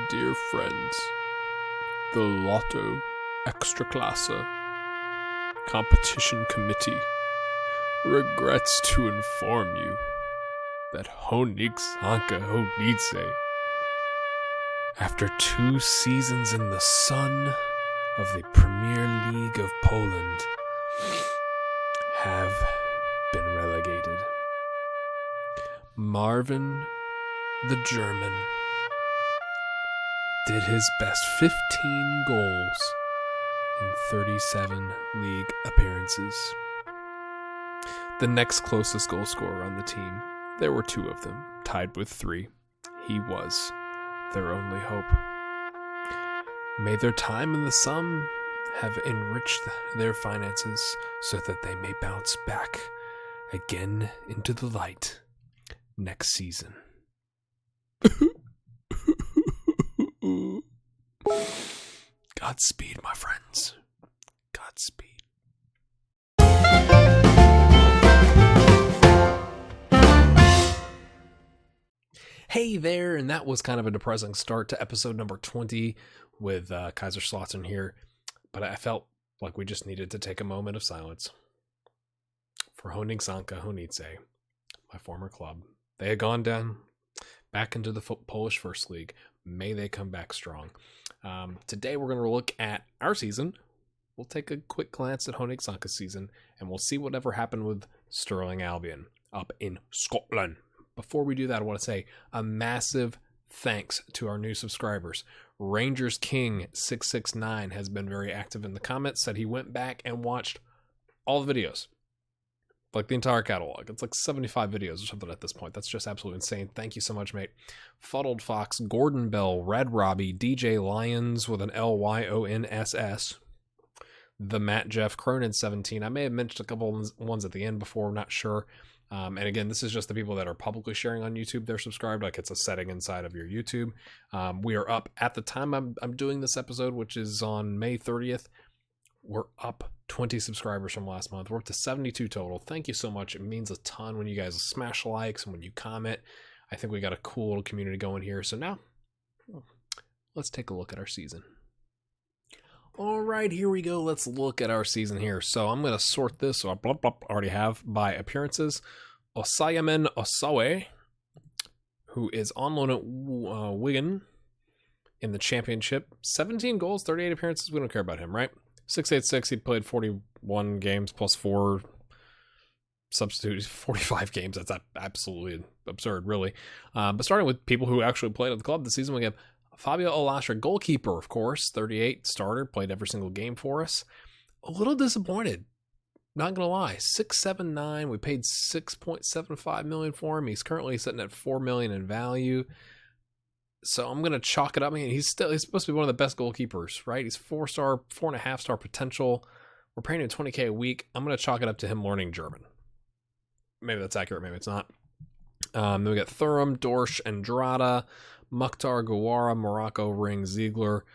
Dear friends, the Lotto Extraklasse Competition Committee regrets to inform you that Chojniczanka Chojnice, after 2 seasons in the sun of the Premier League of Poland, have been relegated. Marvin, the German, did his best 15 goals in 37 league appearances. The next closest goal scorer on the team, there were 2 of them, tied with 3. He was their only hope. May their time in the sun have enriched their finances so that they may bounce back again into the light next season. Godspeed, my friends. Godspeed. Hey there, and that was kind of a depressing start to episode number 20 with Kaiserslautern here, but I felt like we just needed to take a moment of silence for Chojniczanka Chojnice, my former club. They had gone down back into the Polish First League. May they come back strong. Today we're going to look at our season. We'll take a quick glance at Chojniczanka's season, and we'll see whatever happened with Striling Albion up in Scotland. Before we do that, I want to say a massive thanks to our new subscribers. Rangers King 669 has been very active in the comments, said he went back and watched all the videos. Like the entire catalog. It's like 75 videos or something at this point. That's just absolutely insane. Thank you so much, mate. Fuddled Fox, Gordon Bell, Red Robbie, DJ Lyons with an Lyonss, the Matt Jeff, Cronin 17. I may have mentioned a couple ones at the end before, I'm not sure. And again, this is just the people that are publicly sharing on YouTube. They're subscribed, like it's a setting inside of your YouTube. We are up at the time I'm doing this episode, which is on May 30th. We're up 20 subscribers from last month. We're up to 72 total. Thank you so much. It means a ton when you guys smash likes and when you comment. I think we got a cool little community going here. So now, let's take a look at our season. All right, here we go. Let's look at our season here. So I'm going to sort this, so I already have, by appearances. Osayamen Osawe, who is on loan at Wigan in the championship. 17 goals, 38 appearances. We don't care about him, right? 686, he played 41 games plus 4 substitutes, 45 games. That's absolutely absurd, really. But starting with people who actually played at the club this season, we have Fabio Olasher, goalkeeper, of course, 38, starter, played every single game for us. A little disappointed, not going to lie. 679, we paid 6.75 million for him. He's currently sitting at 4 million in value. So I'm going to chalk it up. I mean, he's supposed to be one of the best goalkeepers, right? He's 4-star, 4.5-star potential. We're paying him $20K a week. I'm going to chalk it up to him learning German. Maybe that's accurate. Maybe it's not. Then we got Thuram, Dorsch, Andrada, Mukhtar, Gawara, Morocco, Ring, Ziegler.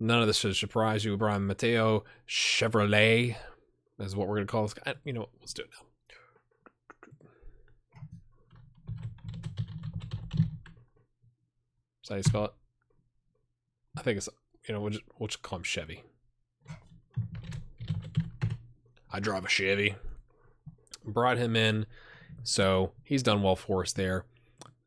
None of this should surprise you. Brian Mateo, Chevrolet is what we're going to call this guy. You know what? Let's do it now. Is that how you spell it? I think it's, we'll just call him Chevy. I drive a Chevy. Brought him in, so he's done well for us there.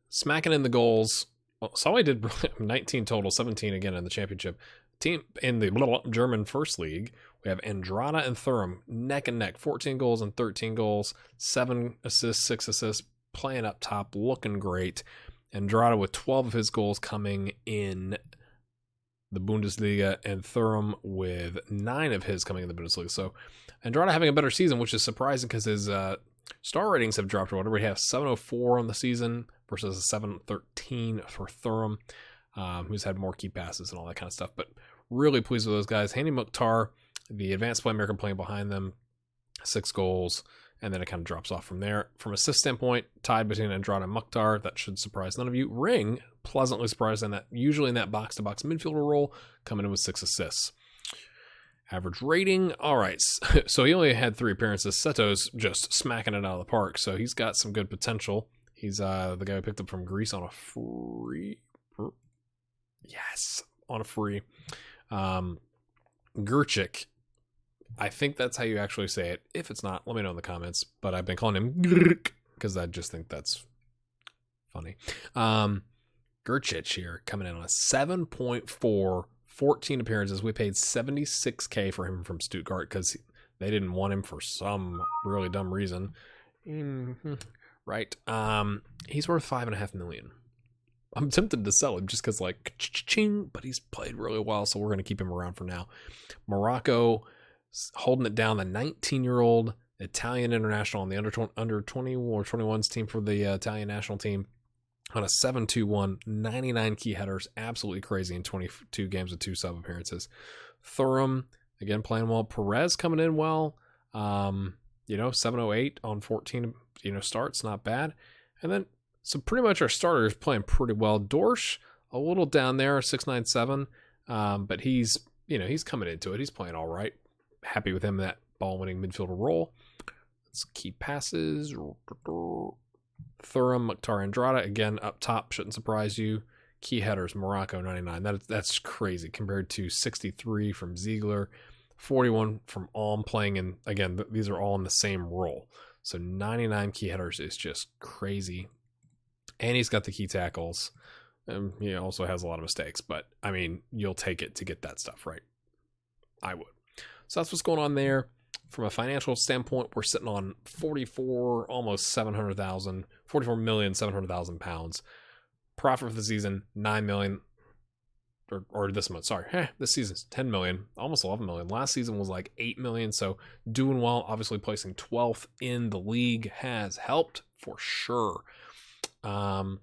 Smacking in the goals. Well, so I did 19 total, 17 again in the championship. Team in the German First League, we have Andrada and Thuram neck and neck. 14 goals and 13 goals. 7 assists, 6 assists. Playing up top, looking great. Andrada with 12 of his goals coming in the Bundesliga, and Thuram with 9 of his coming in the Bundesliga. So Andrada having a better season, which is surprising because his star ratings have dropped or whatever. We have 704 on the season versus a 713 for Thuram, who's had more key passes and all that kind of stuff. But really pleased with those guys. Hani Mukhtar, the advanced playmaker, playing behind them, 6 goals. And then it kind of drops off from there. From assist standpoint, tied between Andrada and Mukhtar. That should surprise none of you. Ring, pleasantly surprised in that, usually in that box-to-box midfielder role, coming in with 6 assists. Average rating, all right. So he only had 3 appearances. Seto's just smacking it out of the park. So he's got some good potential. He's the guy we picked up from Greece on a free Yes, on a free. Gurchik. I think that's how you actually say it. If it's not, let me know in the comments. But I've been calling him Gurk because I just think that's funny. Gurchich here coming in on a 7.4, 14 appearances. We paid $76K for him from Stuttgart because they didn't want him for some really dumb reason. Right. He's worth $5.5 million. I'm tempted to sell him just because, like, ching, but he's played really well, so we're going to keep him around for now. Morocco holding it down, the 19-year-old Italian international on the under 20 or 21s team for the Italian national team on a 7-2-1, 99 key headers, absolutely crazy in 22 games with 2 sub appearances. Thuram, again, playing well. Perez coming in well. 708 on 14, starts, not bad. And then, so pretty much our starters playing pretty well. Dorsch, a little down there, 697, but he's coming into it. He's playing all right. Happy with him in that ball-winning midfielder role. Let's keep passes. Thuram, Mukhtar Andrada, again, up top, shouldn't surprise you. Key headers, Morocco, 99. That's crazy compared to 63 from Ziegler, 41 from Alm playing in, again, these are all in the same role. So 99 key headers is just crazy. And he's got the key tackles. He also has a lot of mistakes, but I mean, you'll take it to get that stuff right. I would. So that's what's going on there. From a financial standpoint, we're sitting on 44,700,000 pounds. Profit for the season, 9 million. Or this month, sorry. This season's 10 million, almost 11 million. Last season was like 8 million, so doing well. Obviously placing 12th in the league has helped for sure. Got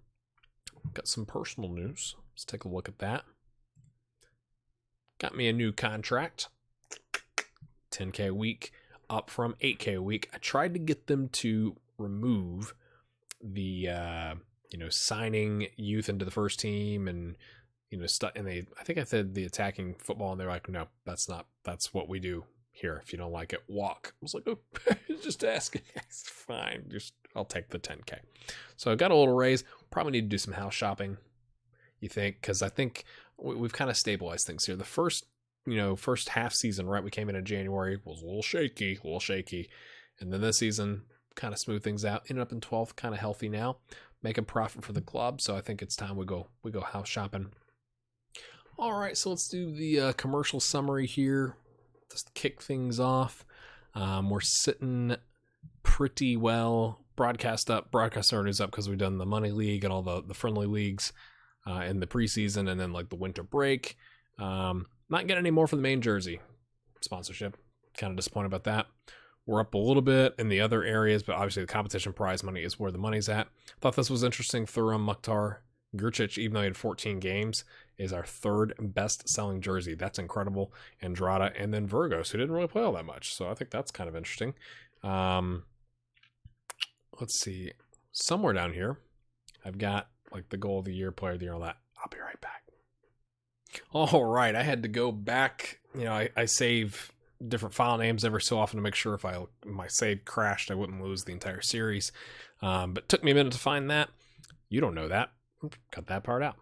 some personal news. Let's take a look at that. Got me a new contract. 10K a week, up from 8K a week. I tried to get them to remove the, signing youth into the first team and, I think I said the attacking football, and they're like, no, that's what we do here. If you don't like it, walk. I was like, oh, just asking. It's fine. I'll take the 10K. So I got a little raise. Probably need to do some house shopping, you think? Because I think we've kind of stabilized things here. The first half season, right? We came in January, was a little shaky. And then this season, kind of smooth things out. Ended up in 12th, kind of healthy now. Making profit for the club. So I think it's time we go house shopping. All right, so let's do the commercial summary here. Just kick things off. We're sitting pretty well. Broadcast earnings up because we've done the money league and all the friendly leagues in the preseason, and then like the winter break. Not getting any more from the main jersey sponsorship. Kind of disappointed about that. We're up a little bit in the other areas, but obviously the competition prize money is where the money's at. Thought this was interesting. Thuram, Mukhtar, Gurchich, even though he had 14 games, is our third best selling jersey. That's incredible. Andrada, and then Virgos, who didn't really play all that much. So I think that's kind of interesting. Let's see. Somewhere down here, I've got like the goal of the year, player of the year, all that. I'll be right back. All right. I had to go back. I save different file names every so often to make sure if my save crashed, I wouldn't lose the entire series. But it took me a minute to find that. You don't know that. Cut that part out.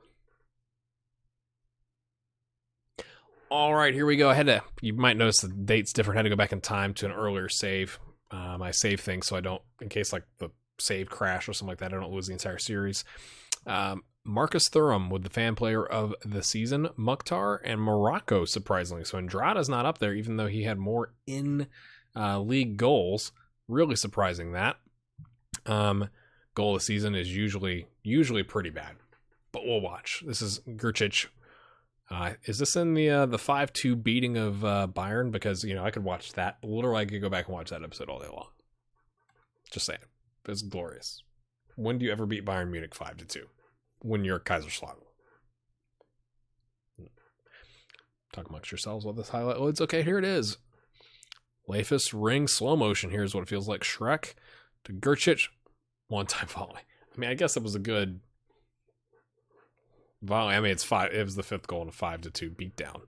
All right, here we go. You might notice the date's different. I had to go back in time to an earlier save. I save things so I don't, in case like the save crash or something like that, I don't lose the entire series. Marcus Thuram with the fan player of the season, Mukhtar, and Morocco, surprisingly. So Andrada's not up there, even though he had more in league goals. Really surprising that. Goal of the season is usually pretty bad, but we'll watch. This is Gurchich. Is this in the 5-2 beating of Bayern? Because, I could watch that. Literally, I could go back and watch that episode all day long. Just saying. It's glorious. When do you ever beat Bayern Munich 5-2? When you're Kaiserslautern. Talk amongst yourselves while this highlight loads. Okay, here it is. Leifus ring slow motion. Here's what it feels like. Shrek to Gurchich. One-time volley. I mean, I guess it was a good volley. I mean, it was the fifth goal in a 5-2 beatdown.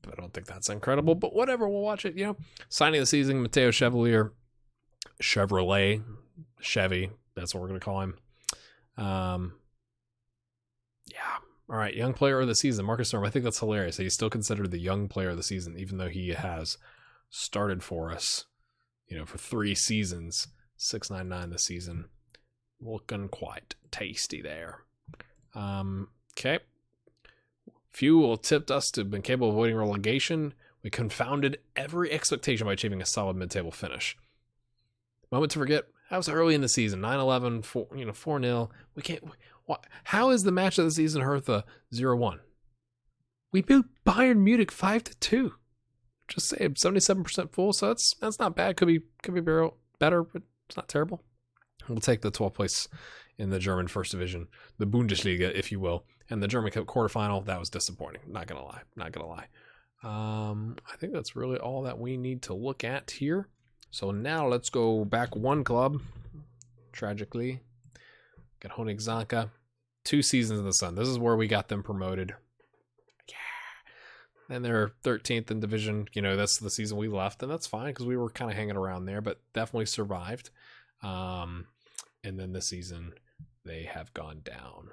But I don't think that's incredible. But whatever, we'll watch it. Signing of the season, Matteo Chevalier. Chevy. That's what we're going to call him. All right, young player of the season, Marcus Storm. I think that's hilarious. He's still considered the young player of the season, even though he has started for us, for 3 seasons. 6.99 this season. Looking quite tasty there. Okay. Few tipped us to have been capable of avoiding relegation. We confounded every expectation by achieving a solid mid-table finish. Moment to forget. That was early in the season. 9-11, 4-0. We can't. What? How is the match of the season Hertha 0-1? We beat Bayern Munich 5-2. Just say 77% full, so that's not bad. Could be better, but it's not terrible. We'll take the 12th place in the German first division, the Bundesliga, if you will, and the German Cup quarterfinal. That was disappointing. Not gonna lie. I think that's really all that we need to look at here. So now let's go back one club. Tragically, got Chojniczanka. 2 seasons in the sun. This is where we got them promoted. Yeah. And they're 13th in division. That's the season we left, and that's fine because we were kind of hanging around there, but definitely survived. And then this season they have gone down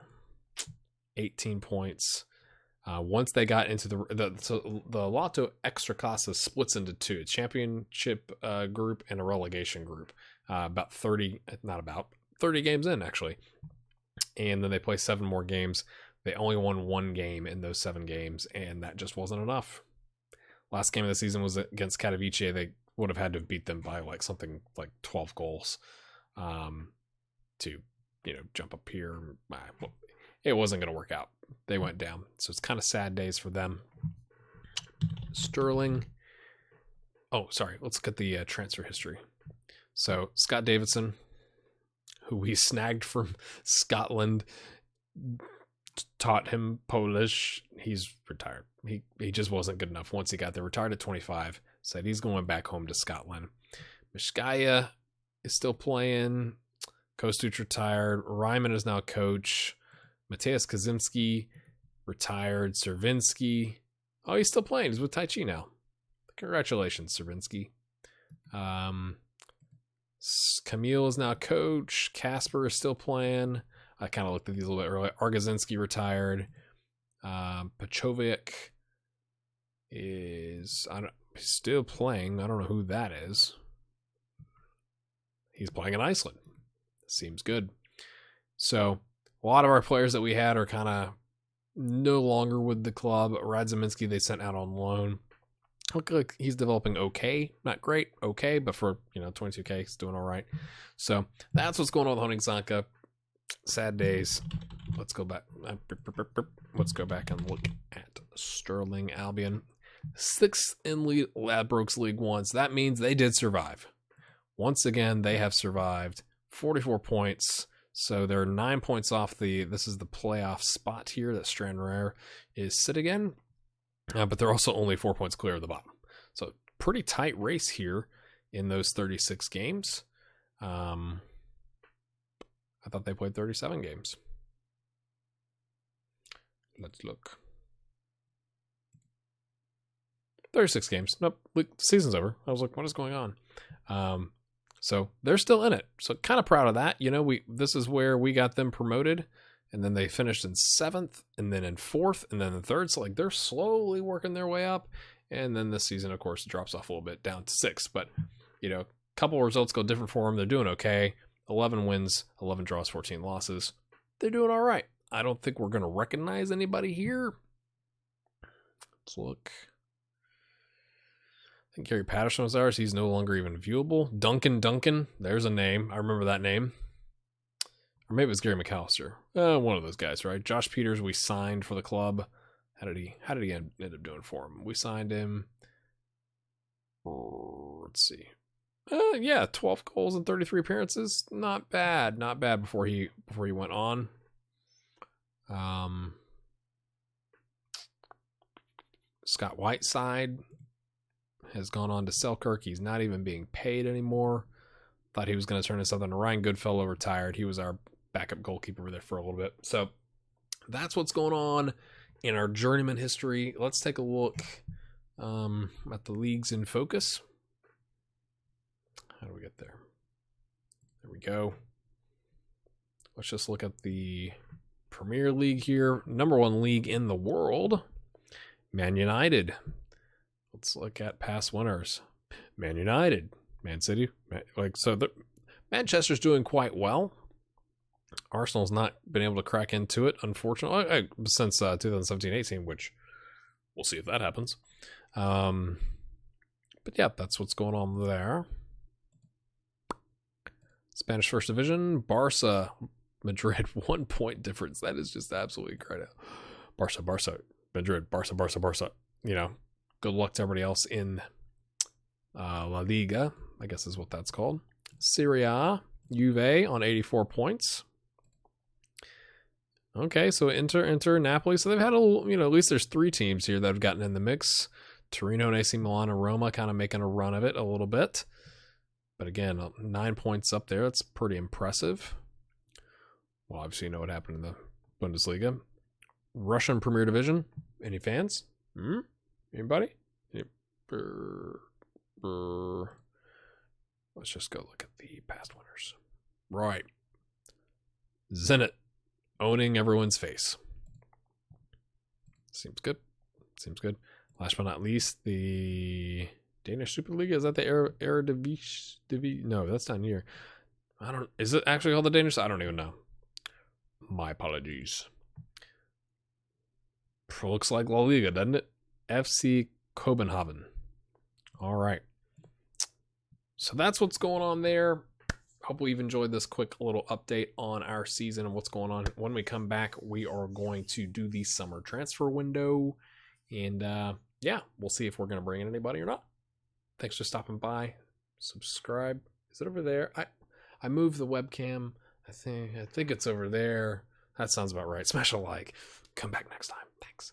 18 points. Once they got into the Lotto Extracasa splits into 2, a championship group and a relegation group. 30 games in actually. And then they play 7 more games. They only won 1 game in those 7 games, and that just wasn't enough. Last game of the season was against Katowice. They would have had to beat them by something like 12 goals to jump up here. It wasn't going to work out. They went down. So it's kind of sad days for them. Striling. Oh, sorry. Let's look at the transfer history. So Scott Davidson, who we snagged from Scotland, taught him Polish. He's retired. He just wasn't good enough once he got there. Retired at 25. Said he's going back home to Scotland. Mishkaya is still playing. Kostuch retired. Ryman is now coach. Mateusz Kazimski retired. Cervinski. Oh, he's still playing. He's with Tai Chi now. Congratulations, Cervinski. Camille is now coach. Casper is still playing. I kind of looked at these a little bit earlier. Argazinski retired. Pachovic is he's still playing. I don't know who that is. He's playing in Iceland. Seems good. So a lot of our players that we had are kind of no longer with the club. Radzaminski they sent out on loan. Look like he's developing okay. Not great, okay, but for 22K, he's doing all right. So that's what's going on with Chojniczanka. Sad days. Let's go back. Let's go back and look at Sterling Albion. 6th in Ladbrokes League 1. So that means they did survive. Once again, they have survived. 44 points. So they're 9 points off this is the playoff spot here that Stranraer is sitting in. But they're also only 4 points clear of the bottom. So pretty tight race here in those 36 games. I thought they played 37 games. Let's look. 36 games. Nope, season's over. I was like, what is going on? So they're still in it. So kind of proud of that. This is where we got them promoted. And then they finished in 7th, and then in 4th, and then in 3rd. So they're slowly working their way up. And then this season, of course, drops off a little bit down to 6th. But, a couple of results go different for them. They're doing okay. 11 wins, 11 draws, 14 losses. They're doing all right. I don't think we're going to recognize anybody here. Let's look. I think Gary Patterson was ours. He's no longer even viewable. Duncan. There's a name. I remember that name. Or maybe it was Gary McAllister. One of those guys, right? Josh Peters, we signed for the club. How did he end up doing for him? We signed him. Let's see. 12 goals and 33 appearances. Not bad. Not bad before he went on. Scott Whiteside has gone on to Selkirk. He's not even being paid anymore. Thought he was going to turn into something. Ryan Goodfellow retired. He was our backup goalkeeper there for a little bit. So that's what's going on in our journeyman history. Let's take a look at the leagues in focus. How do we get there? There we go. Let's just look at the Premier League here. Number 1 league in the world. Man United. Let's look at past winners. Man United. Man City. Manchester's doing quite well. Arsenal's not been able to crack into it, unfortunately, since 2017-18, which we'll see if that happens. But yeah, that's what's going on there. Spanish First Division, Barca, Madrid, 1 point difference. That is just absolutely incredible. Barca, Madrid, Barca. You know, good luck to everybody else in La Liga, I guess is what that's called. Serie A, Juve on 84 points. Okay, so Inter, Napoli. So they've had at least there's 3 teams here that have gotten in the mix. Torino and AC Milan and Roma kind of making a run of it a little bit. But again, 9 points up there. That's pretty impressive. Well, obviously you know what happened in the Bundesliga. Russian Premier Division. Any fans? Anybody? Let's just go look at the past winners. Right. Zenit. Owning everyone's face. Seems good. Last but not least, the Danish Superliga. Is that the Eredivisie? No, that's not here. Is it actually called the Danish? I don't even know. My apologies. Looks like La Liga, doesn't it? FC Copenhagen. All right. So that's what's going on there. Hopefully you've enjoyed this quick little update on our season and what's going on. When we come back, we are going to do the summer transfer window. And yeah, we'll see if we're going to bring in anybody or not. Thanks for stopping by. Subscribe. Is it over there? I moved the webcam. I think it's over there. That sounds about right. Smash a like. Come back next time. Thanks.